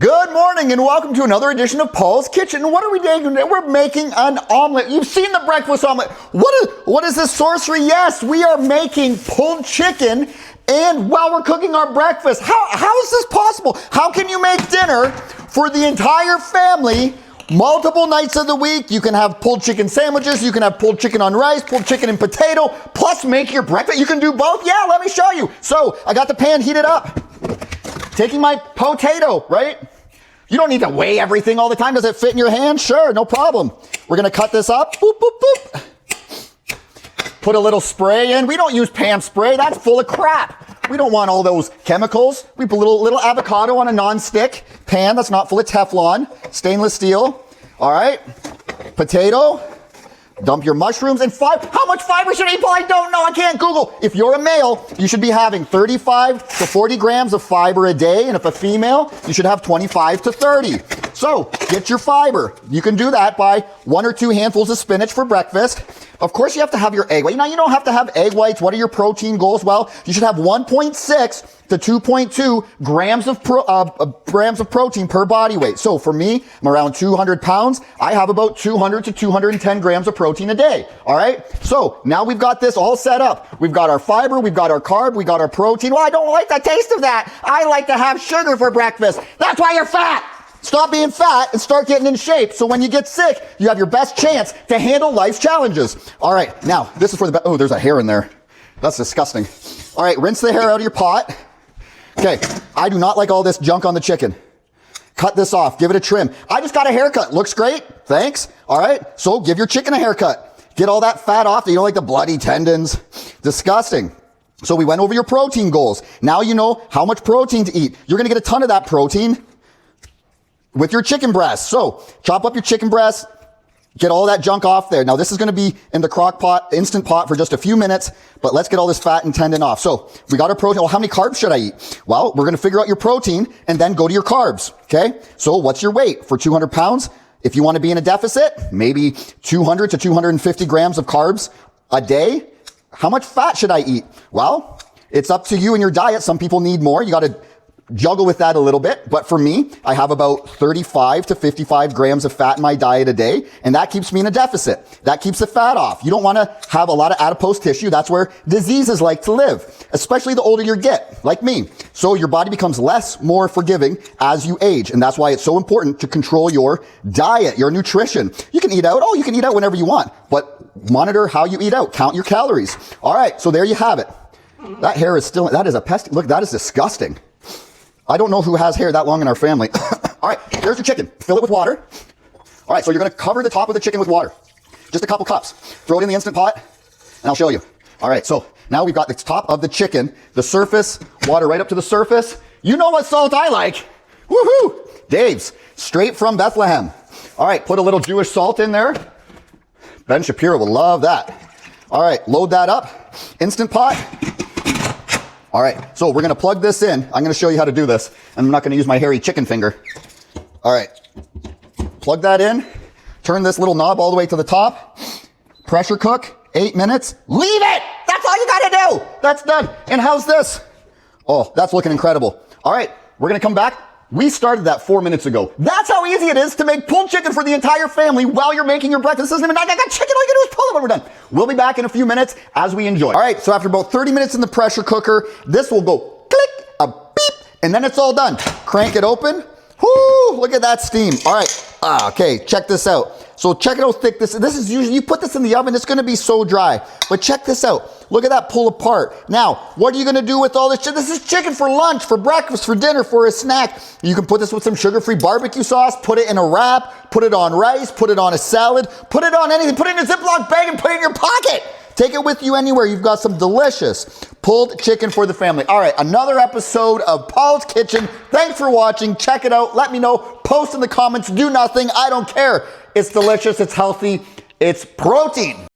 Good morning and welcome to another edition of Paul's Kitchen. What are we doing today? We're making an omelet. You've seen the breakfast omelet. What is this sorcery? Yes, we are making pulled chicken and while we're cooking our breakfast. How is this possible? How can you make dinner for the entire family multiple nights of the week? You can have pulled chicken sandwiches, you can have pulled chicken on rice, pulled chicken and potato, plus make your breakfast. You can do both? Yeah, let me show you. So I got the pan heated up. Taking my potato, right? You don't need to weigh everything all the time. Does it fit in your hand? Sure, no problem. We're gonna cut this up. Boop, boop, boop. Put a little spray in. We don't use pan spray. That's full of crap. We don't want all those chemicals. We put a little avocado on a non-stick pan that's not full of Teflon. Stainless steel. All right. Potato. Dump your mushrooms and how much fiber should I eat? Paul? I don't know. I can't Google. If you're a male, you should be having 35 to 40 grams of fiber a day. And if a female, you should have 25 to 30. So get your fiber. You can do that by 1 or 2 handfuls of spinach for breakfast. Of course, you have to have your egg white. Now, you don't have to have egg whites. What are your protein goals? Well, you should have 1.6 to 2.2 grams of protein per body weight. So for me, I'm around 200 pounds. I have about 200 to 210 grams of protein a day. All right. So now we've got this all set up. We've got our fiber. We've got our carb. We got our protein. Well, I don't like the taste of that. I like to have sugar for breakfast. That's why you're fat. Stop being fat and start getting in shape. So when you get sick, you have your best chance to handle life's challenges. All right. Now this is for the, oh, there's a hair in there. That's disgusting. All right. Rinse the hair out of your pot. Okay, I do not like all this junk on the chicken. Cut this off, give it a trim. I just got a haircut, looks great, thanks. All right, so give your chicken a haircut. Get all that fat off, you know, like the bloody tendons. Disgusting. So we went over your protein goals. Now you know how much protein to eat. You're gonna get a ton of that protein with your chicken breast. So chop up your chicken breast, get all that junk off there. Now this is gonna be in the crock pot, Instant Pot for just a few minutes, but let's get all this fat and tendon off. So we got our protein. Well, how many carbs should I eat? Well, we're gonna figure out your protein and then go to your carbs, okay? So what's your weight? For 200 pounds, if you wanna be in a deficit, maybe 200 to 250 grams of carbs a day. How much fat should I eat? Well, it's up to you and your diet. Some people need more. You gotta juggle with that a little bit. But for me, I have about 35 to 55 grams of fat in my diet a day. And that keeps me in a deficit. That keeps the fat off. You don't want to have a lot of adipose tissue. That's where diseases like to live, especially the older you get, like me. So your body becomes more forgiving as you age. And that's why it's so important to control your diet, your nutrition. You can eat out. Oh, you can eat out whenever you want, but monitor how you eat out. Count your calories. All right. So there you have it. That hair is still, that is a pest. Look, that is disgusting. I don't know who has hair that long in our family. All right, here's your chicken. Fill it with water. All right, so you're going to cover the top of the chicken with water. Just a couple cups. Throw it in the Instant Pot, and I'll show you. All right, so now we've got the top of the chicken, the surface, water right up to the surface. You know what salt I like. Woohoo! Dave's, straight from Bethlehem. All right, put a little Jewish salt in there. Ben Shapiro will love that. All right, load that up. Instant Pot. All right, so we're gonna plug this in. I'm gonna show you how to do this. I'm not gonna use my hairy chicken finger. All right, plug that in. Turn this little knob all the way to the top. Pressure cook, 8 minutes. Leave it! That's all you gotta do! That's done. And how's this? Oh, that's looking incredible. All right, we're gonna come back. We started that 4 minutes ago. That's how easy it is to make pulled chicken for the entire family while you're making your breakfast. This isn't even, I got chicken, all you gotta do is pull it when we're done. We'll be back in a few minutes as we enjoy. All right, so after about 30 minutes in the pressure cooker, this will go click, a beep, and then it's all done. Crank it open. Whoo, look at that steam. All right, okay, check this out. So check out how thick this is usually, you put this in the oven, it's gonna be so dry. But check this out. Look at that pull apart. Now, what are you gonna do with all this chicken? This is chicken for lunch, for breakfast, for dinner, for a snack. You can put this with some sugar-free barbecue sauce, put it in a wrap, put it on rice, put it on a salad, put it on anything, put it in a Ziploc bag and put it in your pocket. Take it with you anywhere. You've got some delicious pulled chicken for the family. All right, another episode of Paul's Kitchen. Thanks for watching. Check it out. Let me know. Post in the comments. Do nothing. I don't care. It's delicious. It's healthy. It's protein.